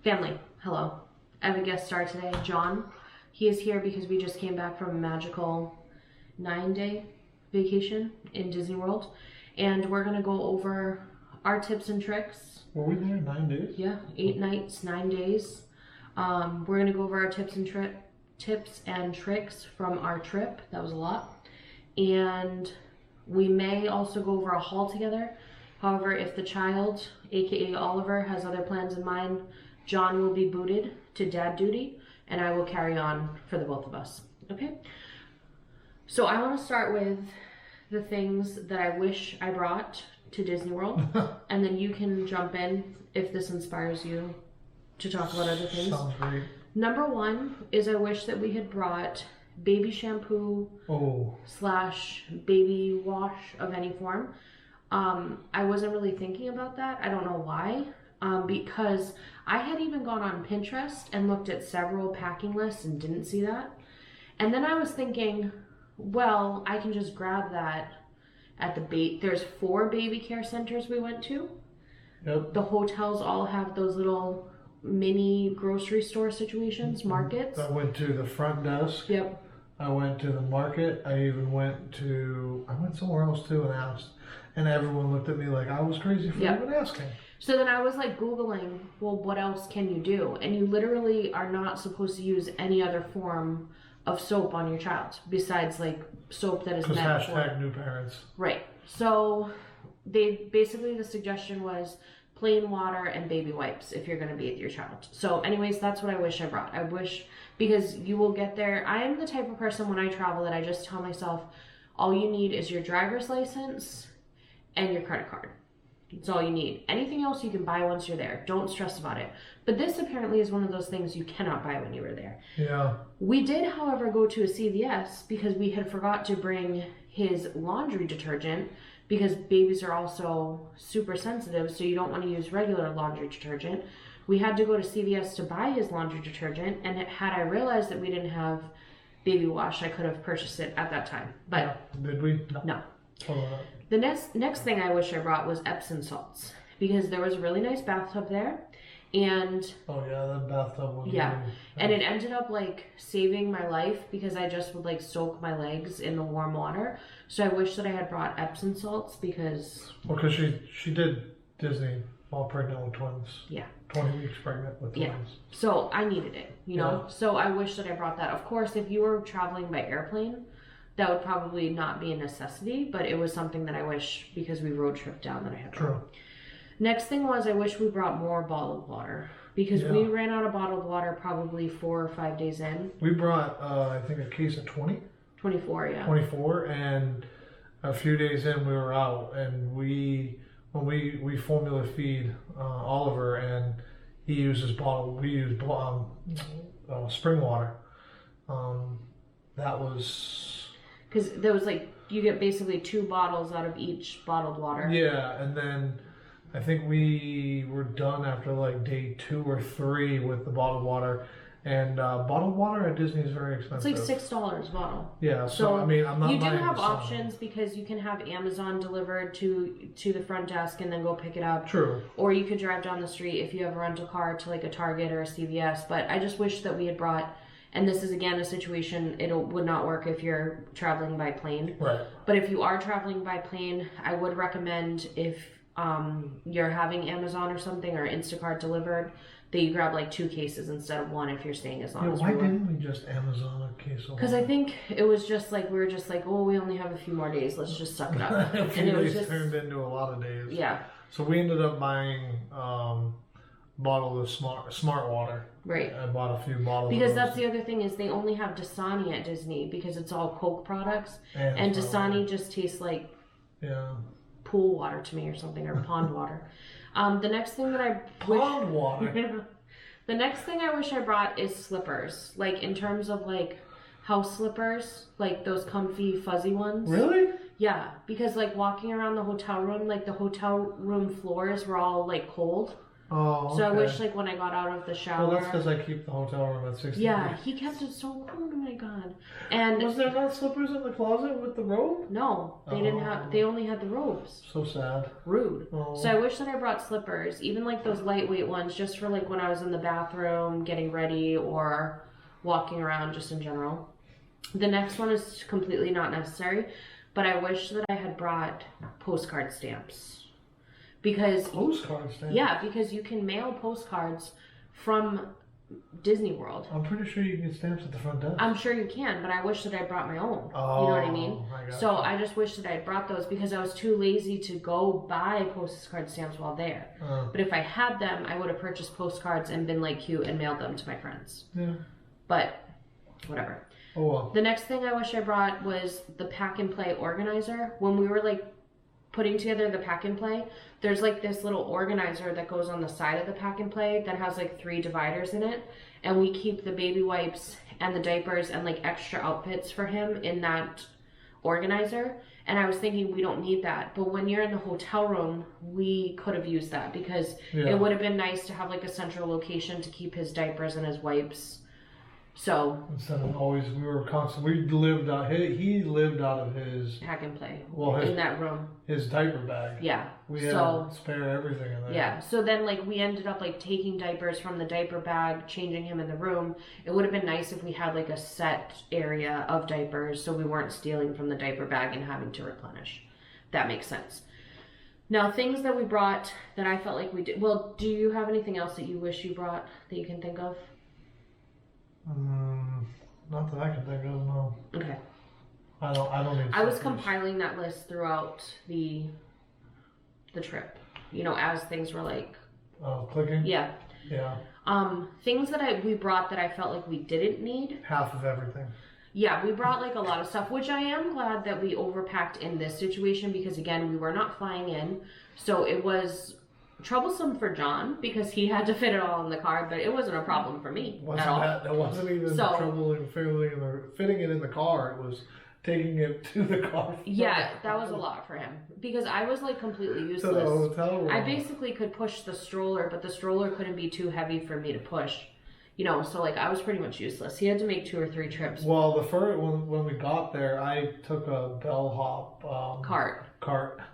Family, hello. I have a guest star today, John. He is here because we just came back from a magical 9-day vacation in Disney World, and we're gonna go over our tips and tricks. Were we there 9 days? Yeah, 8 nights, 9 days. We're gonna go over our tips and tricks from our trip. That was a lot. And we may also go over a haul together. However, if the child, aka Oliver, has other plans in mind, John will be booted to dad duty, and I will carry on for the both of us, okay? So I want to start with the things that I wish I brought to Disney World, and then you can jump in if this inspires you to talk about other things. Sounds great. Number one is I wish that we had brought baby shampoo / baby wash of any form. I wasn't really thinking about that. I don't know why. Because I had even gone on Pinterest and looked at several packing lists and didn't see that. And then I was thinking, well, I can just grab that at there's 4 baby care centers we went to. Yep. The hotels all have those little mini grocery store situations, markets. I went to the front desk. Yep. I went to the market. I went somewhere else too and asked. And everyone looked at me like I was crazy for even asking. So then I was like Googling, well, what else can you do? And you literally are not supposed to use any other form of soap on your child besides like soap that is meant for #new parents. Right. So the suggestion was plain water and baby wipes if you're going to bathe your child. So anyways, that's what I wish I brought. I wish, because you will get there. I am the type of person when I travel that I just tell myself, all you need is your driver's license and your credit card. It's all you need. Anything else you can buy once you're there. Don't stress about it. But this apparently is one of those things you cannot buy when you were there. Yeah. We did, however, go to a CVS because we had forgot to bring his laundry detergent, because babies are also super sensitive, so you don't want to use regular laundry detergent. We had to go to CVS to buy his laundry detergent, and had I realized that we didn't have baby wash, I could have purchased it at that time. But did we? No. Oh, the next thing I wish I brought was Epsom salts, because there was a really nice bathtub there, and oh yeah, that bathtub was really nice. And it ended up like saving my life because I just would like soak my legs in the warm water. So I wish that I had brought Epsom salts because she did Disney while pregnant with twins. Yeah. 20 weeks pregnant with twins. Yeah. So I needed it, you know. Yeah. So I wish that I brought that. Of course, if you were traveling by airplane, that would probably not be a necessity, but it was something that I wish, because we road tripped down, that I had. True. Next thing was I wish we brought more bottled water, because we ran out of bottled water probably 4 or 5 days in. We brought, I think, a case of 20. 24, yeah. 24, and a few days in we were out, and we formula feed Oliver, and he uses we use spring water. That was... Because there was like, you get basically 2 bottles out of each bottled water. Yeah, and then I think we were done after like day 2 or 3 with the bottled water. And bottled water at Disney is very expensive. It's like $6 a bottle. Yeah, so I mean, I'm not. You do have options because you can have Amazon delivered to the front desk and then go pick it up. True. Or you could drive down the street if you have a rental car to like a Target or a CVS. But I just wish that we had brought. And this is again a situation, it would not work if you're traveling by plane. Right. But if you are traveling by plane, I would recommend, if you're having Amazon or something or Instacart delivered, that you grab like 2 cases instead of 1 if you're staying as long as why didn't we just Amazon a case of Because I think it was just like, we were just like, oh, we only have a few more days, let's just suck it up. A few days turned into a lot of days. Yeah. So we ended up buying bottle of smart water. Right. I bought a few bottles. Because that's the other thing, is they only have Dasani at Disney because it's all Coke products, and Dasani just tastes like pool water to me or something, or pond water. The next thing that the next thing I wish I brought is slippers, like in terms of like house slippers, like those comfy fuzzy ones. Really? Yeah, because like walking around the hotel room, like the hotel room floors were all like cold. Oh, okay. So I wish like when I got out of the shower. Well, that's because I keep the hotel room at 60. Yeah, he kept it so cool. Oh my god. And was there not slippers in the closet with the robe? No, they didn't have. They only had the robes. So sad. Rude. Oh. So I wish that I brought slippers, even like those lightweight ones, just for like when I was in the bathroom getting ready or walking around, just in general. The next one is completely not necessary, but I wish that I had brought postcard stamps. Because postcard stamps? Yeah, because you can mail postcards from Disney World. I'm pretty sure you can get stamps at the front desk. I'm sure you can, but I wish that I brought my own. Oh, you know what I mean? So I just wish that I had brought those because I was too lazy to go buy postcard stamps while there. But if I had them, I would have purchased postcards and been like cute and mailed them to my friends. Yeah. But whatever. Oh well. The next thing I wish I brought was the pack and play organizer. When we were like putting together the pack and play, there's like this little organizer that goes on the side of the pack and play that has like 3 dividers in it, and we keep the baby wipes and the diapers and like extra outfits for him in that organizer. And I was thinking we don't need that, but when you're in the hotel room, we could have used that because it would have been nice to have like a central location to keep his diapers and his wipes. So instead of always, we lived out. He lived out of his pack and play. Well, in that room, his diaper bag. Yeah, we had spare everything in there. Yeah, so then like we ended up like taking diapers from the diaper bag, changing him in the room. It would have been nice if we had like a set area of diapers, so we weren't stealing from the diaper bag and having to replenish. That makes sense. Now, things that we brought that I felt like we did. Well, do you have anything else that you wish you brought that you can think of? Not that I can think of, no. Okay. I don't need. I was compiling that list throughout the trip. You know, as things were like. Oh, clicking. Yeah. Yeah. Things that we brought that I felt like we didn't need. Half of everything. Yeah, we brought like a lot of stuff, which I am glad that we overpacked in this situation because again, we were not flying in, so it was troublesome for John because he had to fit it all in the car, but it wasn't a problem for me at all. That wasn't even trouble in fitting it in the car. It was taking it to the car. Yeah, that was a lot for him because I was like completely useless. To the hotel room. I basically could push the stroller, but the stroller couldn't be too heavy for me to push. You know, so like I was pretty much useless. He had to make 2 or 3 trips. Well, the first when we got there, I took a bellhop cart.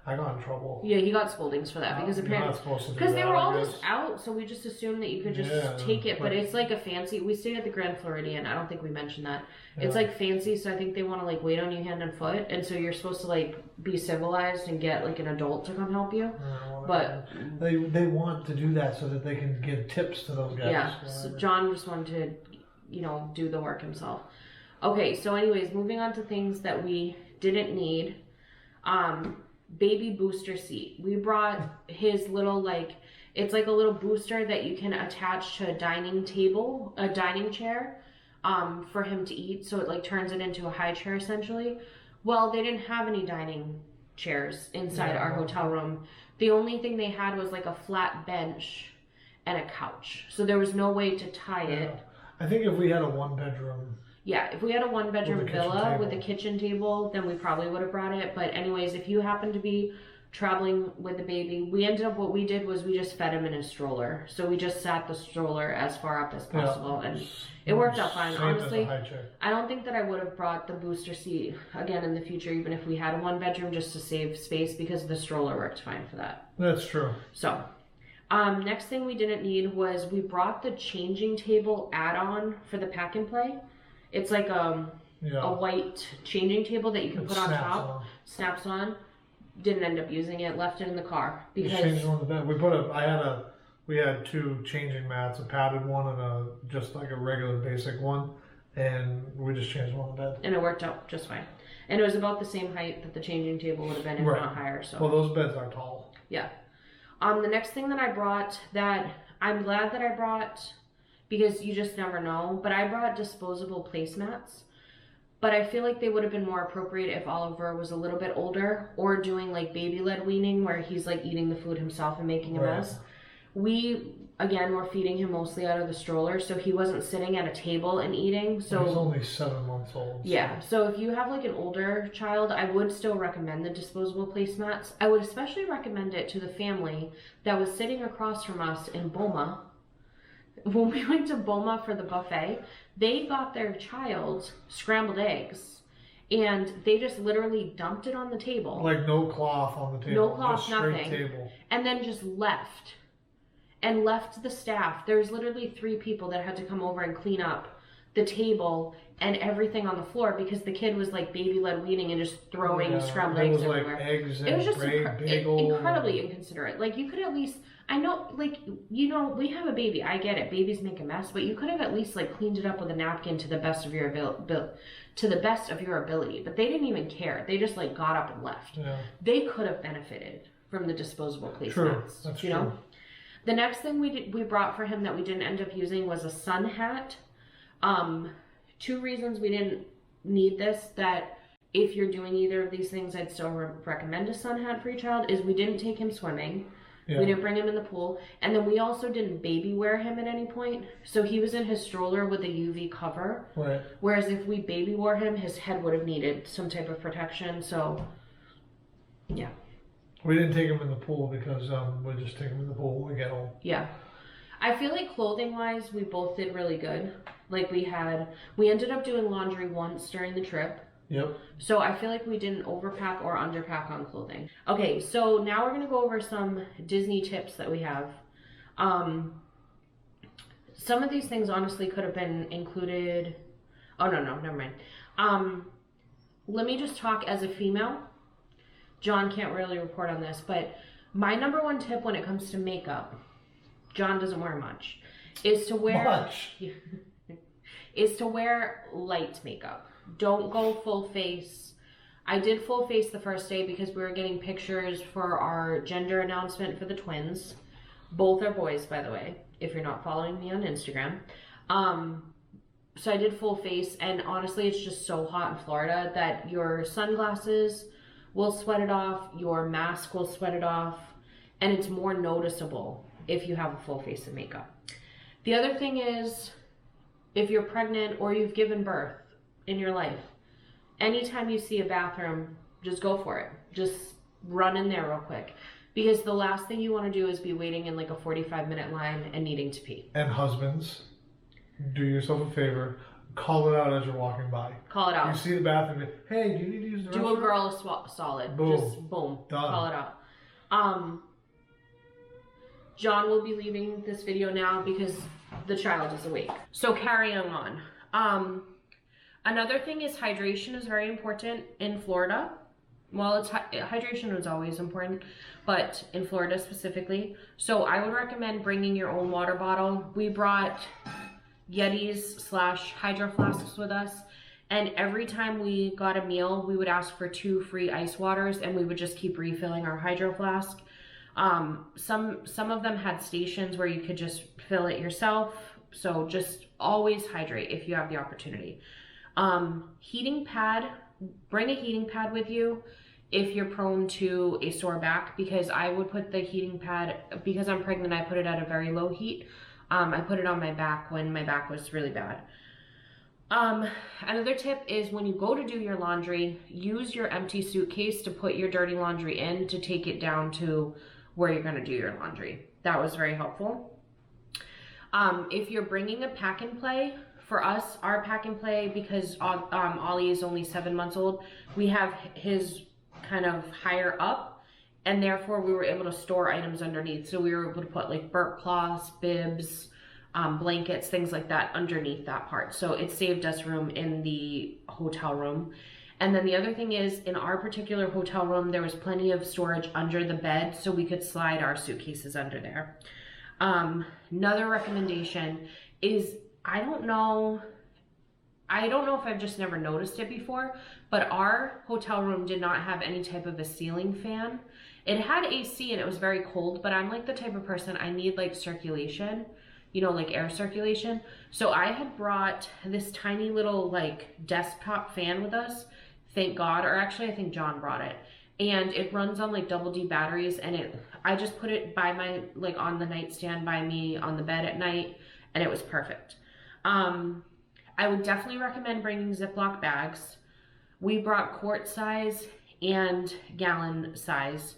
I got in trouble. Yeah, he got scoldings for that because apparently because they were all just out, so we just assumed that you could just take it. But it's like a fancy. We stayed at the Grand Floridian. I don't think we mentioned that. Yeah. It's like fancy, so I think they want to like wait on you hand and foot, and so you're supposed to like be civilized and get like an adult to come help you. But they want to do that so that they can give tips to those guys. Yeah, so John just wanted to, you know, do the work himself. Okay, so anyways, moving on to things that we didn't need. Baby booster seat. We brought his little like, it's like a little booster that you can attach to a dining chair, for him to eat. So it like turns it into a high chair essentially. Well, they didn't have any dining chairs inside our hotel room. The only thing they had was like a flat bench and a couch. So there was no way to tie it. I think if we had a 1-bedroom. Yeah, if we had a 1-bedroom villa with a kitchen table, then we probably would have brought it. But anyways, if you happen to be traveling with the baby, what we did was we just fed him in a stroller. So we just sat the stroller as far up as possible, and it worked out fine. Honestly, I don't think that I would have brought the booster seat again in the future, even if we had a 1-bedroom, just to save space, because the stroller worked fine for that. That's true. So, next thing we didn't need was we brought the changing table add-on for the pack and play. It's like a white changing table that you can put on top. Snaps on. Didn't end up using it. Left it in the car because changed on the bed. We had 2 changing mats, a padded one and just like a regular basic one, and we just changed one on the bed. And it worked out just fine. And it was about the same height that the changing table would have been, if not higher. So well, those beds are tall. Yeah. The next thing that I brought that I'm glad that I brought, because you just never know, but I brought disposable placemats. But I feel like they would have been more appropriate if Oliver was a little bit older or doing like baby-led weaning where he's like eating the food himself and making a mess. We, again, were feeding him mostly out of the stroller, so he wasn't sitting at a table and eating. So he's only 7 months old. So. Yeah, so if you have like an older child, I would still recommend the disposable placemats. I would especially recommend it to the family that was sitting across from us in Boma. When we went to Boma for the buffet, they got their child scrambled eggs, and they just literally dumped it on the table. Like no cloth on the table. No cloth, just straight nothing. Table. And then just left. And left the staff. There's literally 3 people that had to come over and clean up the table and everything on the floor because the kid was like baby-led weaning and just throwing scrambled eggs everywhere. Like eggs and it was just incredibly and... inconsiderate. Like you could at least, I know, like, you know, we have a baby. I get it. Babies make a mess, but you could have at least like cleaned it up with a napkin to the best of your ability. But they didn't even care. They just like got up and left. Yeah. They could have benefited from the disposable placemats. True. That's you know. The next thing we brought for him that we didn't end up using was a sun hat. 2 reasons we didn't need this, that if you're doing either of these things, I'd still recommend a sun hat for your child, is we didn't take him swimming. Yeah. We didn't bring him in the pool. And then we also didn't baby wear him at any point. So he was in his stroller with a UV cover. Right. Whereas if we baby wore him, his head would have needed some type of protection. So, yeah. We didn't take him in the pool because we'll just take him in the pool when we get home. Yeah. I feel like clothing-wise, we both did really good. Like we ended up doing laundry once during the trip. Yep. So I feel like we didn't overpack or underpack on clothing. Okay, so now we're going to go over some Disney tips that we have. Some of these things honestly could have been included. Oh, no, never mind. Let me just talk as a female. John can't really report on this, but my number 1 tip when it comes to makeup, John doesn't wear much, is to wear light makeup. Don't go full face. I did full face the first day because we were getting pictures for our gender announcement for the twins. Both are boys, by the way, if you're not following me on Instagram. So I did full face, and honestly, it's just so hot in Florida that your sunglasses will sweat it off, your mask will sweat it off, and it's more noticeable if you have a full face of makeup. The other thing is, if you're pregnant or you've given birth in your life, anytime you see a bathroom, just go for it. Just run in there real quick. Because the last thing you want to do is be waiting in like a 45-minute line and needing to pee. And husbands, do yourself a favor. Call it out as you're walking by. Call it out. You see the bathroom, hey, do you need to use the restroom? Do a girl a solid. Boom. Just boom. Done. Call it out. John will be leaving this video now because the child is awake. So carrying on. Another thing is hydration is very important in Florida. Well, hydration is always important, but in Florida specifically. So I would recommend bringing your own water bottle. We brought Yetis/hydro flasks with us, and every time we got a meal, we would ask for 2 free ice waters, and we would just keep refilling our hydro flask. Some of them had stations where you could just fill it yourself. So just always hydrate if you have the opportunity. Heating pad, bring a heating pad with you if you're prone to a sore back, because I would put the heating pad, because I'm pregnant, I put it at a very low heat. I put it on my back when my back was really bad. Another tip is when you go to do your laundry, use your empty suitcase to put your dirty laundry in to take it down to where you're going to do your laundry. That was very helpful. If you're bringing a pack and play, for us, our pack and play, because Ollie is only 7 months old, we have his kind of higher up, and therefore we were able to store items underneath. So we were able to put like burp cloths, bibs, blankets, things like that underneath that part. So it saved us room in the hotel room. And then the other thing is, in our particular hotel room, there was plenty of storage under the bed, so we could slide our suitcases under there. Another recommendation is, I don't know if I've just never noticed it before, but our hotel room did not have any type of a ceiling fan. It had AC and it was very cold, but I'm like the type of person, I need like circulation, you know, like air circulation. So I had brought this tiny little like desktop fan with us, thank God, or actually I think John brought it. And it runs on like double D batteries, and I just put it by my, like on the nightstand by me on the bed at night, and it was perfect. I would definitely recommend bringing Ziploc bags. We brought quart size and gallon size.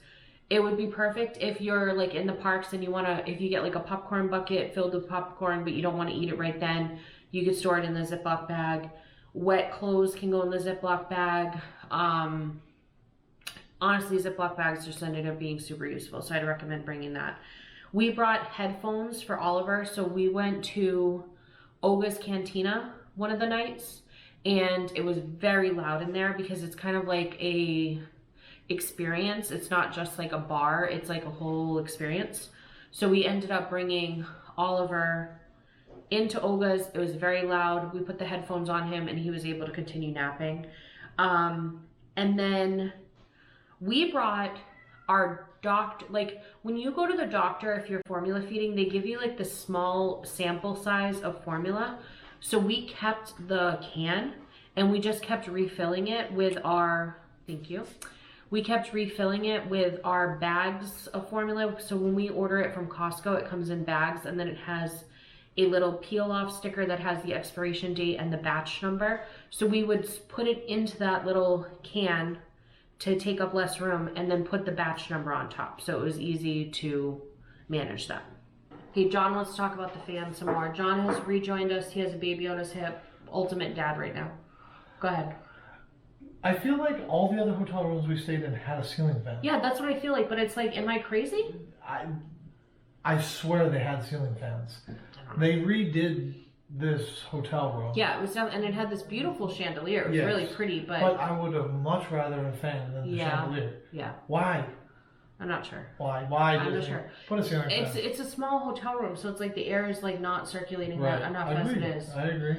It would be perfect if you're like in the parks and you wanna, if you get like a popcorn bucket filled with popcorn, but you don't wanna eat it right then, you could store it in the Ziploc bag. Wet clothes can go in the Ziploc bag. Honestly, Ziploc bags just ended up being super useful, so I'd recommend bringing that. We brought headphones for Oliver, so we went to Olga's Cantina one of the nights, and it was very loud in there because it's kind of like a experience. It's not just like a bar, it's like a whole experience. So we ended up bringing Oliver into Olga's. It was very loud. We put the headphones on him and he was able to continue napping. And then we brought our doctor, like when you go to the doctor, if you're formula feeding, they give you like the small sample size of formula. So we kept the can and we just kept refilling it with our, thank you. We kept refilling it with our bags of formula. So when we order it from Costco, it comes in bags, and then it has a little peel off sticker that has the expiration date and the batch number. So we would put it into that little can to take up less room and then put the batch number on top. So it was easy to manage that. Okay, John wants to talk about the fan some more. John has rejoined us. He has a baby on his hip. Ultimate dad right now. Go ahead. I feel like all the other hotel rooms we stayed in had a ceiling fan. Yeah, that's what I feel like, but it's like, am I crazy? I swear they had ceiling fans. They redid this hotel room. Yeah, it was, and it had this beautiful chandelier. It was really pretty, but I would have much rather a fan than the chandelier. Yeah. Why? I'm not sure. Why? I'm not sure. Put a ceiling fan. It's a small hotel room, so it's like the air is like not circulating enough as it is. I agree.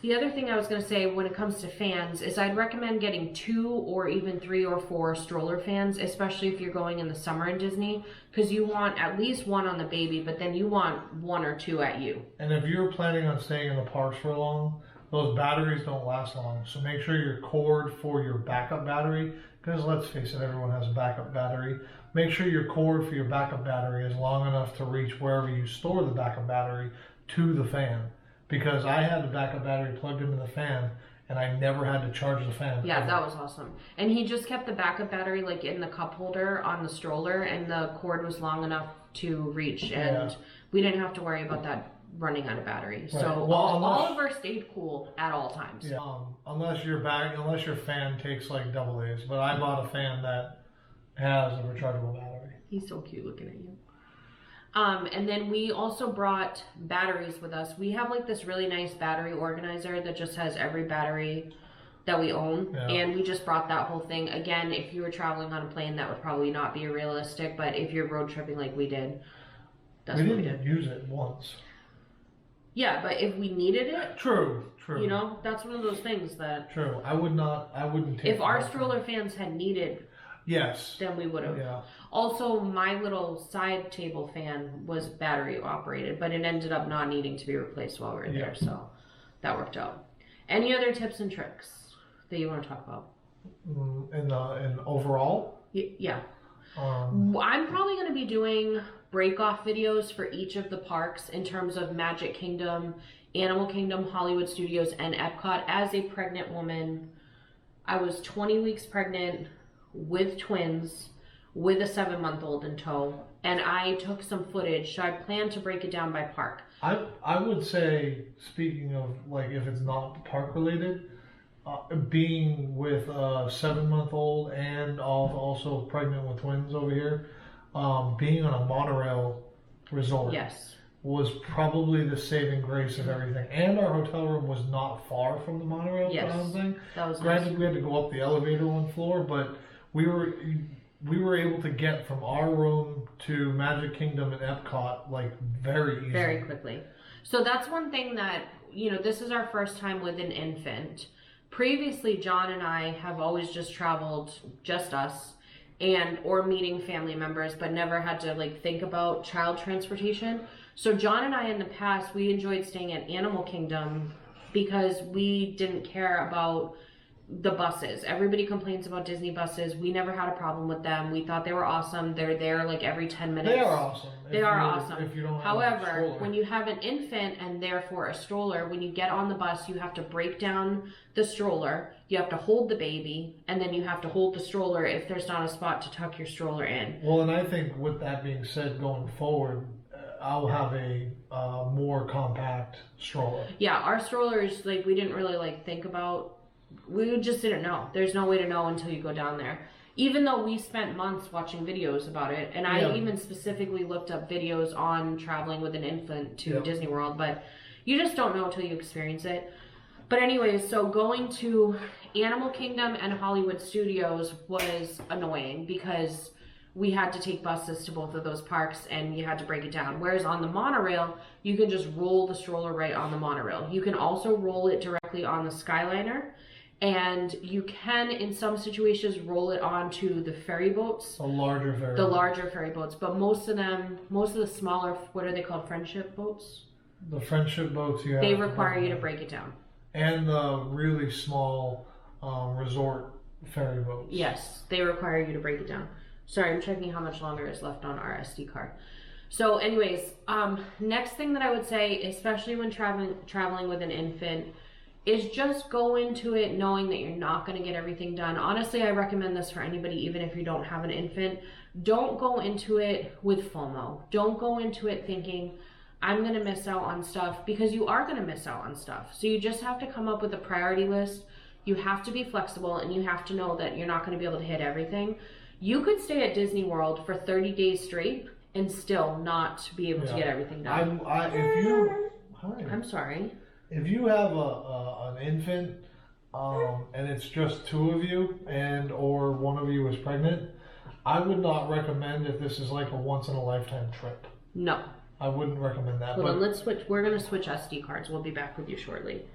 The other thing I was going to say when it comes to fans is I'd recommend getting 2 or even 3 or 4 stroller fans, especially if you're going in the summer in Disney, because you want at least one on the baby, but then you want 1 or 2 at you. And if you're planning on staying in the parks for long, those batteries don't last long. So make sure your cord for your backup battery, because let's face it, everyone has a backup battery. Make sure your cord for your backup battery is long enough to reach wherever you store the backup battery to the fan. Because I had the backup battery plugged into the fan, and I never had to charge the fan. Yeah, that was awesome. And he just kept the backup battery like in the cup holder on the stroller, and the cord was long enough to reach, and we didn't have to worry about that running out of battery. Right. So Oliver stayed cool at all times. Yeah, unless your fan takes like double A's. But I bought a fan that has a rechargeable battery. He's so cute looking at you. And then we also brought batteries with us. We have like this really nice battery organizer that just has every battery that we own. Yeah. And we just brought that whole thing. Again, if you were traveling on a plane, that would probably not be realistic. But if you're road tripping like we did, that's what we did. Use it once. Yeah, but if we needed it. True. You know, that's one of those things that. True. I wouldn't take if our stroller fans had needed. Yes. Then we would have. Yeah. Also, my little side table fan was battery operated, but it ended up not needing to be replaced while we were there, so that worked out. Any other tips and tricks that you want to talk about? In overall? Yeah. I'm probably going to be doing break-off videos for each of the parks in terms of Magic Kingdom, Animal Kingdom, Hollywood Studios, and Epcot. As a pregnant woman, I was 20 weeks pregnant with twins, with a 7-month-old in tow, and I took some footage, so I plan to break it down by park. I would say, speaking of like if it's not park related, being with a 7-month-old and also pregnant with twins over here, being on a monorail resort was probably the saving grace of everything. And our hotel room was not far from the monorail. That was granted, we had to go up the elevator one floor, but we were able to get from our room to Magic Kingdom and Epcot like very easily. Very quickly. So that's one thing that, you know, this is our first time with an infant. Previously, John and I have always just traveled, just us, or meeting family members, but never had to like think about child transportation. So John and I in the past, we enjoyed staying at Animal Kingdom because we didn't care about the buses. Everybody complains about Disney buses. We never had a problem with them. We thought they were awesome. They're there like every 10 minutes. They are awesome. They are awesome. If you don't have However, a stroller. when you have an infant and therefore a stroller, when you get on the bus, you have to break down the stroller. You have to hold the baby, and then you have to hold the stroller if there's not a spot to tuck your stroller in. Well, and I think with that being said, going forward, I'll have a more compact stroller. Yeah, our strollers, like, we didn't really like think about. We just didn't know. There's no way to know until you go down there. Even though we spent months watching videos about it, and I even specifically looked up videos on traveling with an infant to Disney World, but you just don't know until you experience it. But anyways, so going to Animal Kingdom and Hollywood Studios was annoying because we had to take buses to both of those parks and you had to break it down. Whereas on the monorail, you can just roll the stroller right on the monorail. You can also roll it directly on the Skyliner. And you can, in some situations, roll it onto the ferry boats. The larger ferry boats. The larger ferry boats. But most of the smaller, what are they called, friendship boats? The friendship boats, yeah. They require you to break it down. And the really small resort ferry boats. Yes, they require you to break it down. Sorry, I'm checking how much longer is left on our SD card. So anyways, next thing that I would say, especially when traveling with an infant, is just go into it knowing that you're not going to get everything done. Honestly, I recommend this for anybody, even if you don't have an infant. Don't go into it with FOMO. Don't go into it thinking, I'm going to miss out on stuff, because you are going to miss out on stuff. So you just have to come up with a priority list. You have to be flexible, and you have to know that you're not going to be able to hit everything. You could stay at Disney World for 30 days straight and still not be able to get everything done. I'm sorry. If you have an infant and it's just two of you or one of you is pregnant, I would not recommend if this is like a once-in-a-lifetime trip. No. I wouldn't recommend that. Hold on, let's switch. We're going to switch SD cards. We'll be back with you shortly.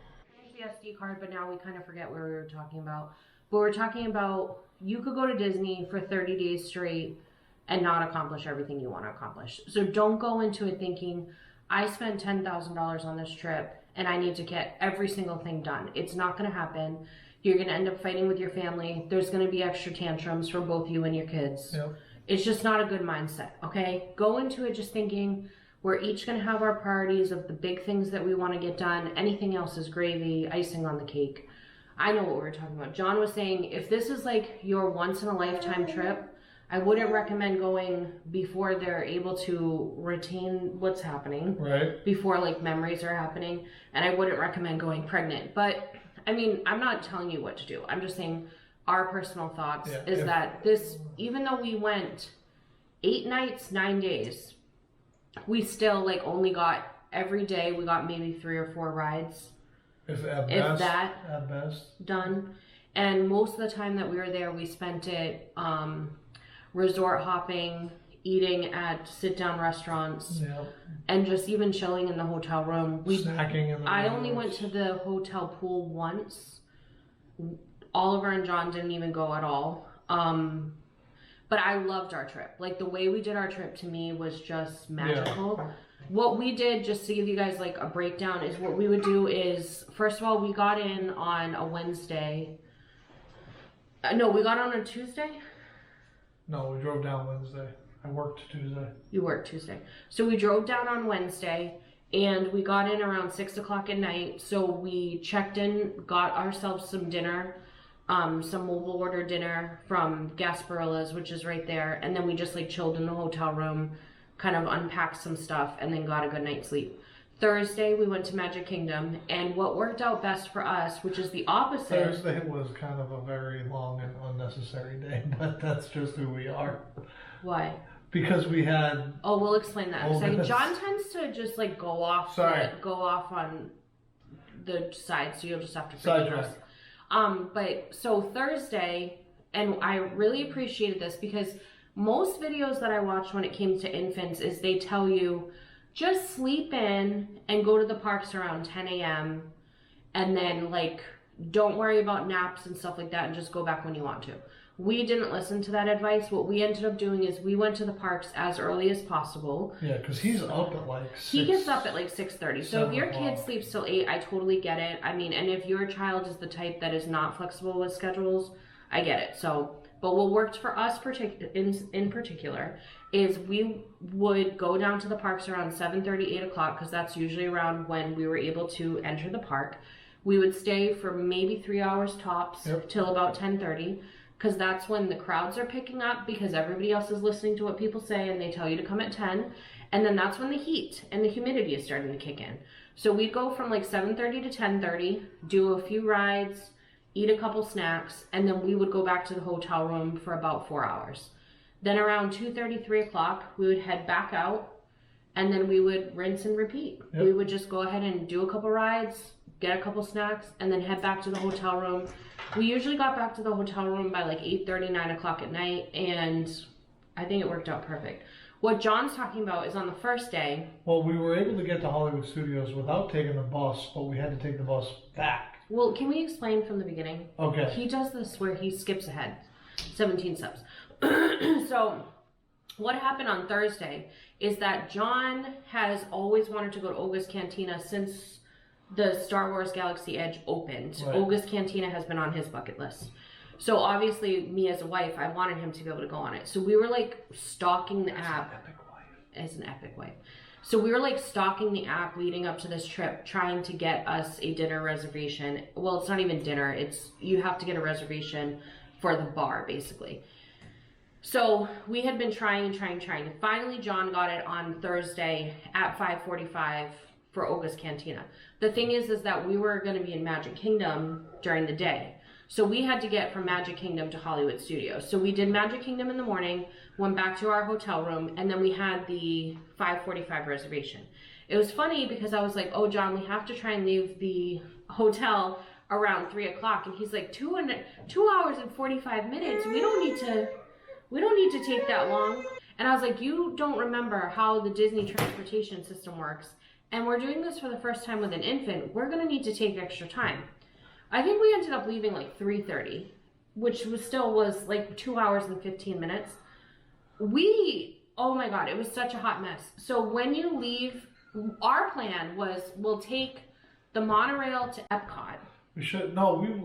The SD card, but now we kind of forget what we were talking about. But we're talking about you could go to Disney for 30 days straight and not accomplish everything you want to accomplish. So don't go into it thinking, I spent $10,000 on this trip and I need to get every single thing done. It's not going to happen. You're going to end up fighting with your family. There's going to be extra tantrums for both you and your kids. Yep. It's just not a good mindset, okay? Go into it just thinking we're each going to have our priorities of the big things that we want to get done. Anything else is gravy, icing on the cake. I know what we're talking about. John was saying if this is like your once-in-a-lifetime trip, I wouldn't recommend going before they're able to retain what's happening. Right. Before like memories are happening. And I wouldn't recommend going pregnant. But I mean, I'm not telling you what to do. I'm just saying our personal thoughts that this, even though we went 8 nights, 9 days, we still like only got every day, we got maybe 3 or 4 rides. If at best. Done. And most of the time that we were there, we spent it resort hopping, eating at sit-down restaurants, and just even chilling in the hotel room. Snacking in the I only went to the hotel pool once. Oliver and John didn't even go at all. But I loved our trip. Like, the way we did our trip to me was just magical. Yeah. What we did, just to give you guys like a breakdown, is what we would do is, first of all, we got in on a Wednesday. No, we got on a Tuesday? No, we drove down Wednesday. I worked Tuesday. You worked Tuesday. So we drove down on Wednesday, and we got in around 6 o'clock at night. So we checked in, got ourselves some dinner, some mobile order dinner from Gasparilla's, which is right there. And then we just like chilled in the hotel room, kind of unpacked some stuff, and then got a good night's sleep. Thursday, we went to Magic Kingdom, and what worked out best for us, which is the opposite. Thursday was kind of a very long and unnecessary day, but that's just who we are. Why? Because we had... Oh, we'll explain that in a second. John tends to just like go off on the side, so you'll just have to figure it out. But so Thursday, and I really appreciated this because most videos that I watched when it came to infants is they tell you just sleep in and go to the parks around 10 a.m. and then like don't worry about naps and stuff like that and just go back when you want to. We didn't listen to that advice. What we ended up doing is we went to the parks as early as possible. Yeah, because he's up at like 6. He gets up at like 6:30. So if your kid sleeps till 8, I totally get it. I mean, and if your child is the type that is not flexible with schedules, I get it. So, but what worked for us in particular is we would go down to the parks around 7:30, 8 o'clock, because that's usually around when we were able to enter the park. We would stay for maybe 3 hours tops till about 10:30. Because that's when the crowds are picking up, because everybody else is listening to what people say and they tell you to come at 10. And then that's when the heat and the humidity is starting to kick in. So we'd go from like 7:30 to 10:30, do a few rides, eat a couple snacks, and then we would go back to the hotel room for about 4 hours. Then around 2:30, 3 o'clock, we would head back out, and then we would rinse and repeat. We would just go ahead and do a couple rides, get a couple snacks, and then head back to the hotel room. We usually got back to the hotel room by like 8:30, 9 o'clock at night, and I think it worked out perfect. What John's talking about is on the first day. Well, we were able to get to Hollywood Studios without taking the bus, but we had to take the bus back. Well, can we explain from the beginning? Okay. He does this where he skips ahead 17 steps. So what happened on Thursday is that John has always wanted to go to Olga's Cantina since the Star Wars Galaxy Edge opened. Right. Olga's Cantina has been on his bucket list. So obviously, me as a wife, I wanted him to be able to go on it. So we were like stalking the app. As an epic wife. So we were like stalking the app leading up to this trip, trying to get us a dinner reservation. Well, it's not even dinner. It's you have to get a reservation for the bar, basically. So we had been trying. Finally, John got it on Thursday at 5:45 for Olga's Cantina. The thing is that we were going to be in Magic Kingdom during the day. So we had to get from Magic Kingdom to Hollywood Studios. So we did Magic Kingdom in the morning, went back to our hotel room, and then we had the 5:45 reservation. It was funny because I was like, oh, John, we have to try and leave the hotel around 3 o'clock. And he's like, 2 hours and 45 minutes. We don't need to take that long. And I was like, you don't remember how the Disney transportation system works. And we're doing this for the first time with an infant. We're going to need to take extra time. I think we ended up leaving like 3:30, which was like 2 hours and 15 minutes. Oh my God, it was such a hot mess. So when you leave, our plan was we'll take the monorail to Epcot. We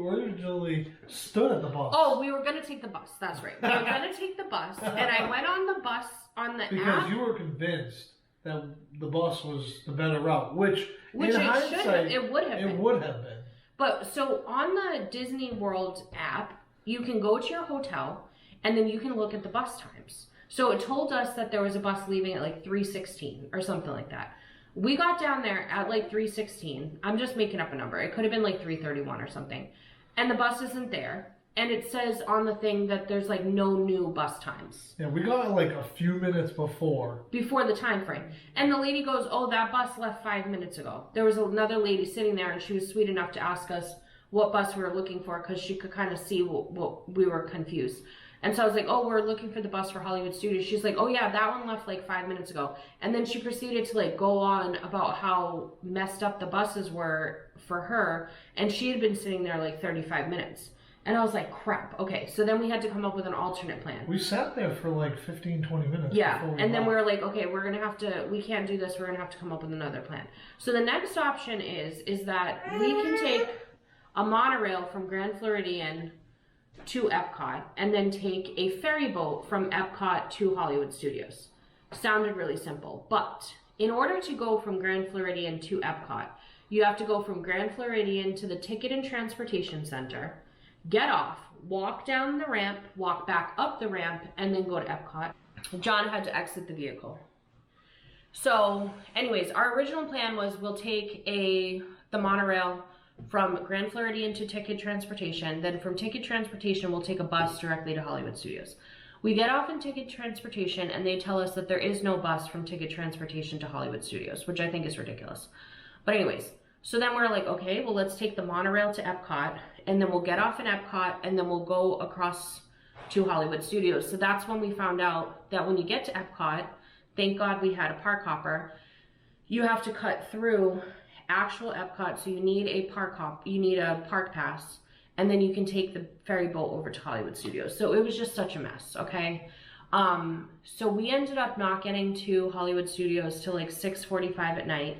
originally stood at the bus. Oh, we were going to take the bus. That's right. We were going to take the bus. And I went on the bus on the app. Because you were convinced that the bus was the better route, which in hindsight, it would have been. But so on the Disney World app, you can go to your hotel and then you can look at the bus times. So it told us that there was a bus leaving at like 3:16 or something like that. We got down there at like 3:16. I'm just making up a number. It could have been like 3:31 or something. And the bus isn't there. And it says on the thing that there's like no new bus times. Yeah, we got like a few minutes before the time frame. And the lady goes, oh, that bus left 5 minutes ago. There was another lady sitting there and she was sweet enough to ask us what bus we were looking for because she could kind of see what we were confused. And so I was like, oh, we're looking for the bus for Hollywood Studios. She's like, oh yeah, that one left like 5 minutes ago. And then she proceeded to like go on about how messed up the buses were for her. And she had been sitting there like 35 minutes. And I was like, crap. Okay, so then we had to come up with an alternate plan. We sat there for like 15, 20 minutes. Yeah, and then we were like, okay, we can't do this. We're going to have to come up with another plan. So the next option is that we can take a monorail from Grand Floridian to Epcot and then take a ferry boat from Epcot to Hollywood Studios. Sounded really simple, but in order to go from Grand Floridian to Epcot, you have to go from Grand Floridian to the Ticket and Transportation Center, get off, walk down the ramp, walk back up the ramp, and then go to Epcot. John had to exit the vehicle. So anyways, our original plan was we'll take the monorail from Grand Floridian to Ticket Transportation. Then from Ticket Transportation, we'll take a bus directly to Hollywood Studios. We get off in Ticket Transportation and they tell us that there is no bus from Ticket Transportation to Hollywood Studios, which I think is ridiculous. But anyways, so then we're like, okay, well, let's take the monorail to Epcot and then we'll get off in Epcot and then we'll go across to Hollywood Studios. So that's when we found out that when you get to Epcot, thank God we had a park hopper, you have to cut through actual Epcot. So you need a park pass. and then you can take the ferry boat over to Hollywood Studios. So it was just such a mess, okay? So we ended up not getting to Hollywood Studios till like 6:45 at night.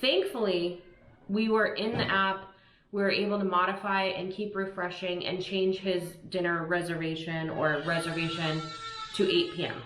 Thankfully, we were in the app. We were able to modify and keep refreshing and change his dinner reservation to 8 p.m.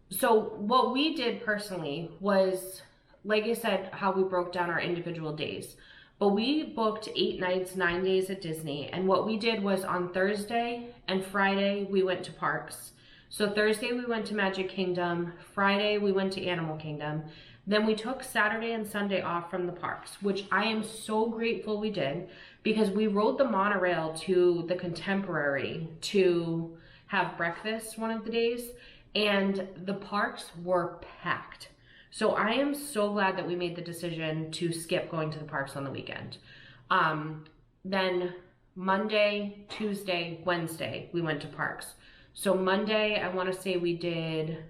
So what we did personally was, like I said, how we broke down our individual days. But we booked 8 nights, 9 days at Disney. And what we did was on Thursday and Friday, we went to parks. So Thursday, we went to Magic Kingdom. Friday, we went to Animal Kingdom. Then we took Saturday and Sunday off from the parks, which I am so grateful we did, because we rode the monorail to the Contemporary to have breakfast one of the days, and the parks were packed. So I am so glad that we made the decision to skip going to the parks on the weekend. Then Monday, Tuesday, Wednesday, we went to parks. So Monday, I want to say we did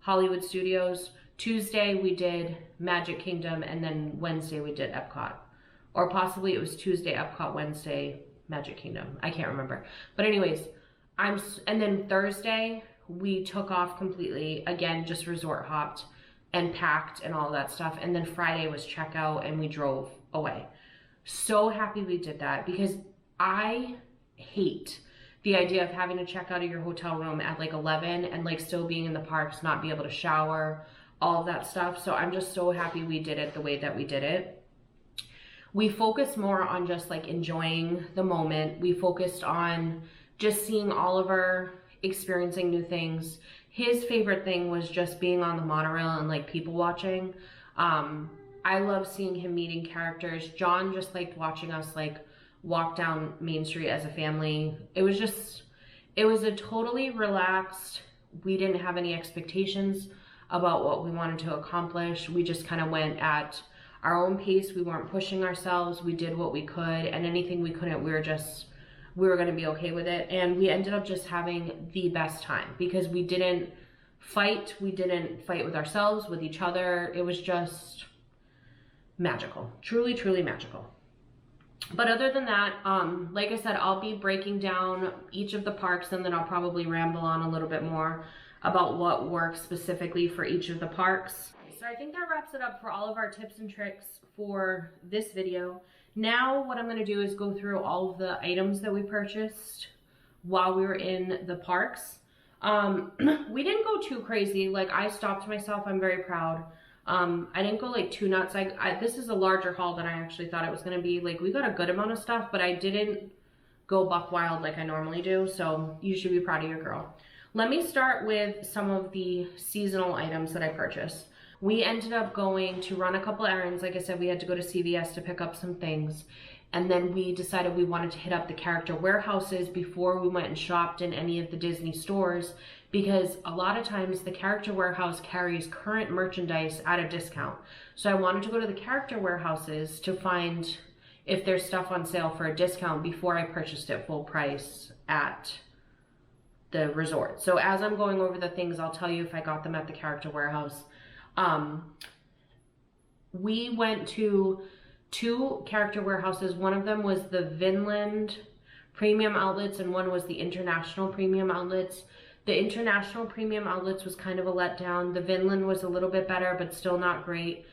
Hollywood Studios. Tuesday, we did Magic Kingdom, and then Wednesday, we did Epcot. Or possibly it was Tuesday, Epcot, Wednesday, Magic Kingdom. I can't remember. But anyways, and then Thursday, we took off completely. Again, just resort hopped and packed and all that stuff. And then Friday was checkout, and we drove away. So happy we did that, because I hate the idea of having to check out of your hotel room at like 11 and like still being in the parks, not be able to shower, all of that stuff. So I'm just so happy we did it the way that we did it. We focused more on just like enjoying the moment. We focused on just seeing Oliver, experiencing new things. His favorite thing was just being on the monorail and like people watching. I love seeing him meeting characters. John just liked watching us like walk down Main Street as a family. It was a totally relaxed, we didn't have any expectations about what we wanted to accomplish. We just kind of went at our own pace. We weren't pushing ourselves. We did what we could, and anything we couldn't, we were going to be okay with it. And we ended up just having the best time, because we didn't fight. We didn't fight with ourselves, with each other. It was just magical. Truly, truly magical. But other than that, like I said, I'll be breaking down each of the parks, and then I'll probably ramble on a little bit more about what works specifically for each of the parks. So I think that wraps it up for all of our tips and tricks for this video. Now what I'm going to do is go through all of the items that we purchased while we were in the parks. We didn't go too crazy. Like, I stopped myself. I'm very proud. I didn't go like too nuts. This is a larger haul than I actually thought it was going to be. Like, we got a good amount of stuff, but I didn't go buck wild like I normally do. So you should be proud of your girl. Let me start with some of the seasonal items that I purchased. We ended up going to run a couple errands. Like I said, we had to go to CVS to pick up some things. And then we decided we wanted to hit up the character warehouses before we went and shopped in any of the Disney stores, because a lot of times the character warehouse carries current merchandise at a discount. So I wanted to go to the character warehouses to find if there's stuff on sale for a discount before I purchased it full price at the resort. So as I'm going over the things, I'll tell you if I got them at the character warehouse. We went to 2 character warehouses. One of them was the Vinland Premium Outlets, and one was the International Premium Outlets. The International Premium Outlets was kind of a letdown. The Vinland was a little bit better, but still not great.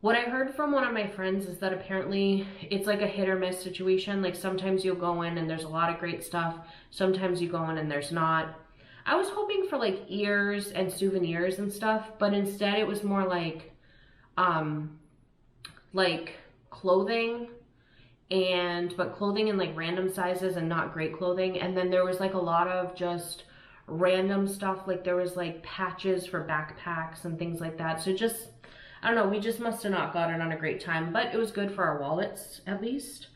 What I heard from one of my friends is that apparently it's like a hit or miss situation. Like, sometimes you'll go in and there's a lot of great stuff. Sometimes you go in and there's not. I was hoping for like ears and souvenirs and stuff, but instead it was more like clothing, but clothing in like random sizes and not great clothing. And then there was like a lot of just random stuff. Like, there was like patches for backpacks and things like that. So just, I don't know, we just must have not gotten on a great time, but it was good for our wallets at least.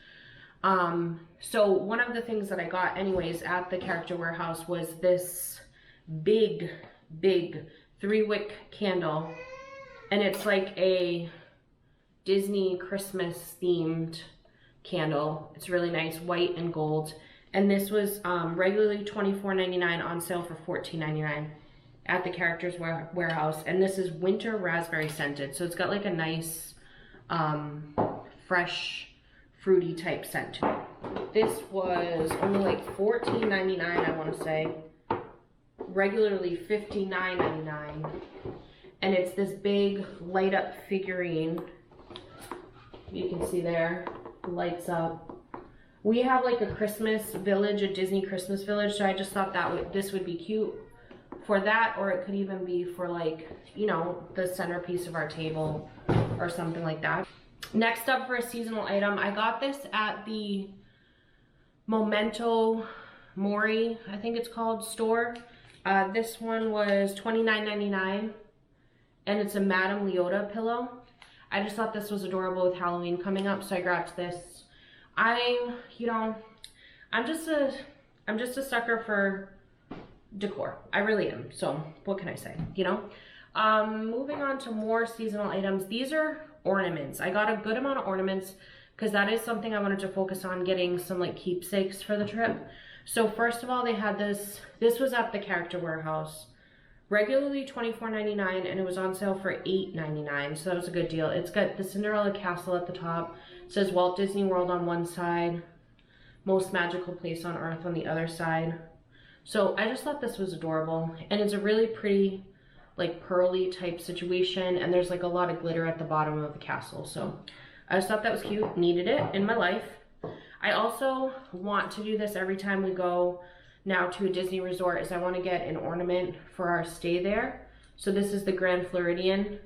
So one of the things that I got anyways at the character warehouse was this big 3-wick candle, and it's like a Disney Christmas themed candle. It's really nice, white and gold. And this was regularly $24.99, on sale for $14.99 at the Characters Warehouse. And this is winter raspberry scented, so it's got like a nice fresh fruity type scent to it. This was only like $14.99, I want to say. Regularly $59.99. And it's this big light up figurine. You can see there, lights up. We have like a Christmas village, a Disney Christmas village, so I just thought that this would be cute for that, or it could even be for like, you know, the centerpiece of our table or something like that. Next up for a seasonal item, I got this at the Memento Mori, I think it's called, store. This one was $29.99, and it's a Madame Leota pillow. I just thought this was adorable with Halloween coming up, so I grabbed this. I'm just a sucker for decor. I really am. So what can I say, you know? Moving on to more seasonal items. These are ornaments. I got a good amount of ornaments because that is something I wanted to focus on, getting some like keepsakes for the trip. So first of all, they had this was at the Character Warehouse. Regularly $24.99, and it was on sale for $8.99, so that was a good deal. It's got the Cinderella castle at the top. It says Walt Disney World on one side, most magical place on earth on the other side. So I just thought this was adorable, and it's a really pretty like pearly type situation, and there's like a lot of glitter at the bottom of the castle. So I just thought that was cute, needed it in my life. I also want to do this every time we go now to a Disney resort, is I want to get an ornament for our stay there. So this is the Grand Floridian.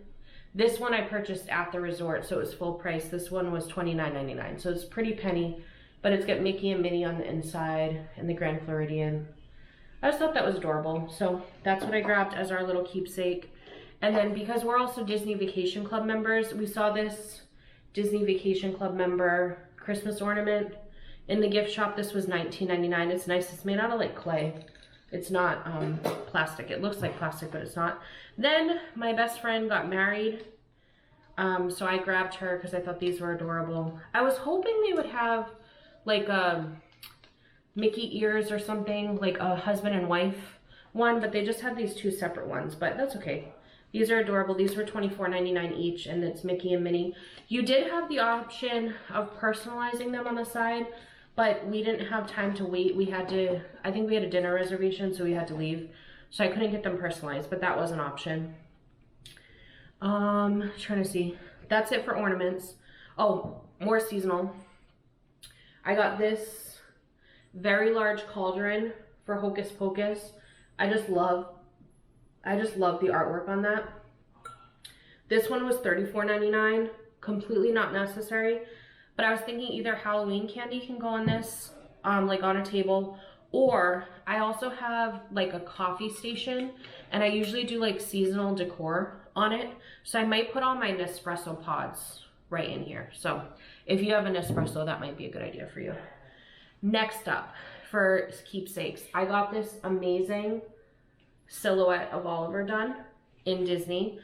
This one I purchased at the resort, so it was full price. This one was $29.99, so it's pretty penny, but it's got Mickey and Minnie on the inside and the Grand Floridian. I just thought that was adorable, so that's what I grabbed as our little keepsake. And then because we're also Disney Vacation Club members, we saw this Disney Vacation Club member Christmas ornament in the gift shop. This was $19.99. It's nice. It's made out of like clay. It's not plastic. It looks like plastic, but it's not. Then my best friend got married, so I grabbed her because I thought these were adorable. I was hoping they would have like Mickey ears or something, like a husband and wife one, but they just had these two separate ones, but that's okay. These are adorable. These were $24.99 each, and it's Mickey and Minnie. You did have the option of personalizing them on the side, but we didn't have time to wait. We had to, I think we had a dinner reservation, so we had to leave. So I couldn't get them personalized, but that was an option. Trying to see. That's it for ornaments. Oh, more seasonal. I got this very large cauldron for Hocus Pocus. I just love the artwork on that. This one was $34.99, completely not necessary. But I was thinking either Halloween candy can go on this, like on a table, or I also have like a coffee station, and I usually do like seasonal decor on it. So I might put all my Nespresso pods right in here. So if you have a Nespresso, that might be a good idea for you. Next up, for keepsakes, I got this amazing silhouette of Oliver done in Disney.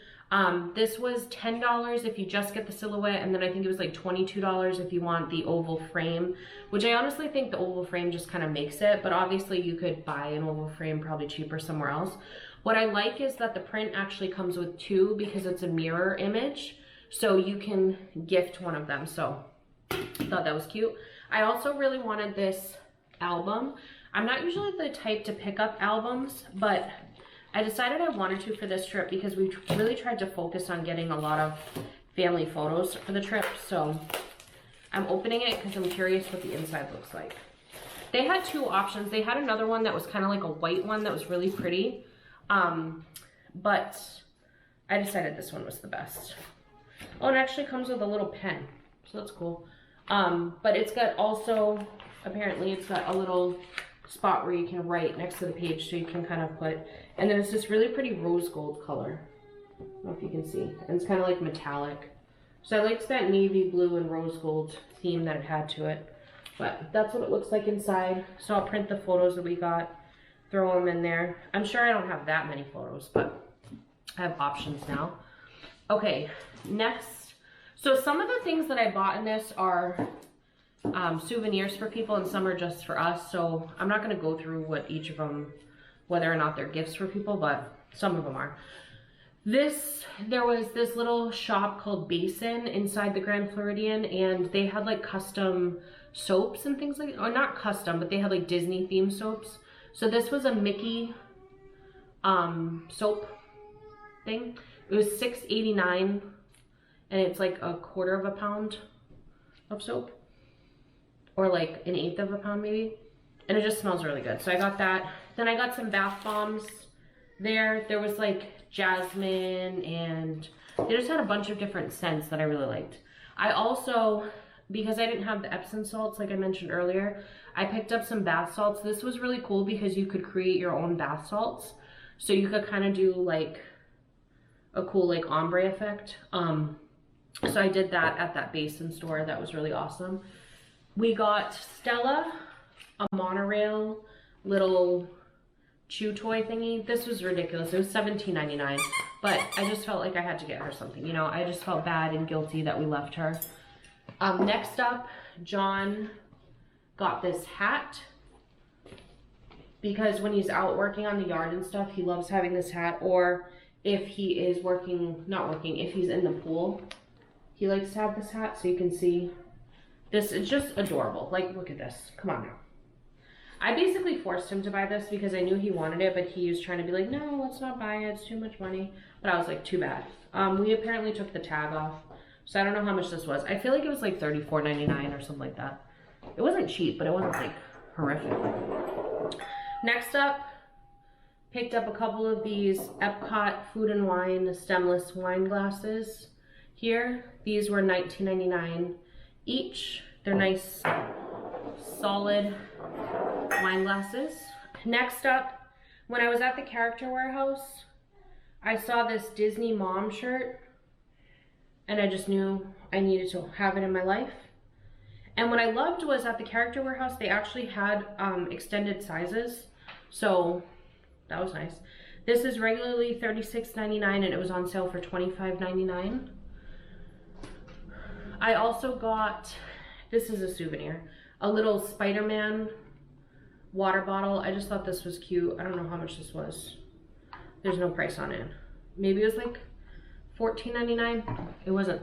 This was $10 if you just get the silhouette, and then I think it was like $22 if you want the oval frame, which I honestly think the oval frame just kind of makes it, but obviously you could buy an oval frame probably cheaper somewhere else. What I like is that the print actually comes with two because it's a mirror image, so you can gift one of them. So I thought that was cute. I also really wanted this album. I'm not usually the type to pick up albums, but I decided I wanted to for this trip because we really tried to focus on getting a lot of family photos for the trip. So I'm opening it because I'm curious what the inside looks like. They had two options. They had another one that was kind of like a white one that was really pretty. But I decided this one was the best. Oh, it actually comes with a little pen, so that's cool. But it's got also, apparently it's got a little spot where you can write next to the page, so you can kind of put, and then it's this really pretty rose gold color. I don't know if you can see, and it's kind of like metallic. So I liked that navy blue and rose gold theme that it had to it. But that's what it looks like inside. So I'll print the photos that we got, throw them in there. I'm sure I don't have that many photos, but I have options now. Okay, next. So some of the things that I bought in this are souvenirs for people, and some are just for us. So I'm not going to go through what each of them, whether or not they're gifts for people, but some of them are. There was this little shop called Basin inside the Grand Floridian, and they had like custom soaps and things like, or not custom, but they had like Disney themed soaps. So this was a Mickey soap thing. It was $6.89, and it's like 1/4 of a pound of soap, or like 1/8 of a pound maybe, and it just smells really good. So I got that. Then I got some bath bombs there. There was like jasmine, and they just had a bunch of different scents that I really liked. I also, because I didn't have the Epsom salts like I mentioned earlier, I picked up some bath salts. This was really cool because you could create your own bath salts. So you could kind of do like a cool like ombre effect. So I did that at that Basin store. That was really awesome. We got Stella a Monorail little chew toy thingy. This was ridiculous. It was $17.99, but I just felt like I had to get her something, you know. I just felt bad and guilty that we left her. Next up, John got this hat because when he's out working on the yard and stuff, he loves having this hat, or if he is working, not working, if he's in the pool, he likes to have this hat. So you can see this is just adorable. Like, look at this. Come on now. I basically forced him to buy this because I knew he wanted it, but he was trying to be like, no, let's not buy it. It's too much money. But I was like, too bad. We apparently took the tag off, so I don't know how much this was. I feel like it was like $34.99 or something like that. It wasn't cheap, but it wasn't like horrific. Next up, picked up a couple of these Epcot Food and Wine stemless wine glasses here. These were $19.99 each. They're nice, solid wine glasses. Next up, when I was at the Character Warehouse, I saw this Disney mom shirt, and I just knew I needed to have it in my life. And what I loved was at the Character Warehouse, they actually had extended sizes, so that was nice. This is regularly $36.99, and it was on sale for $25.99. I also got, this is a souvenir, a little Spider-Man water bottle. I just thought this was cute. I don't know how much this was. There's no price on it. Maybe it was like $14.99. It wasn't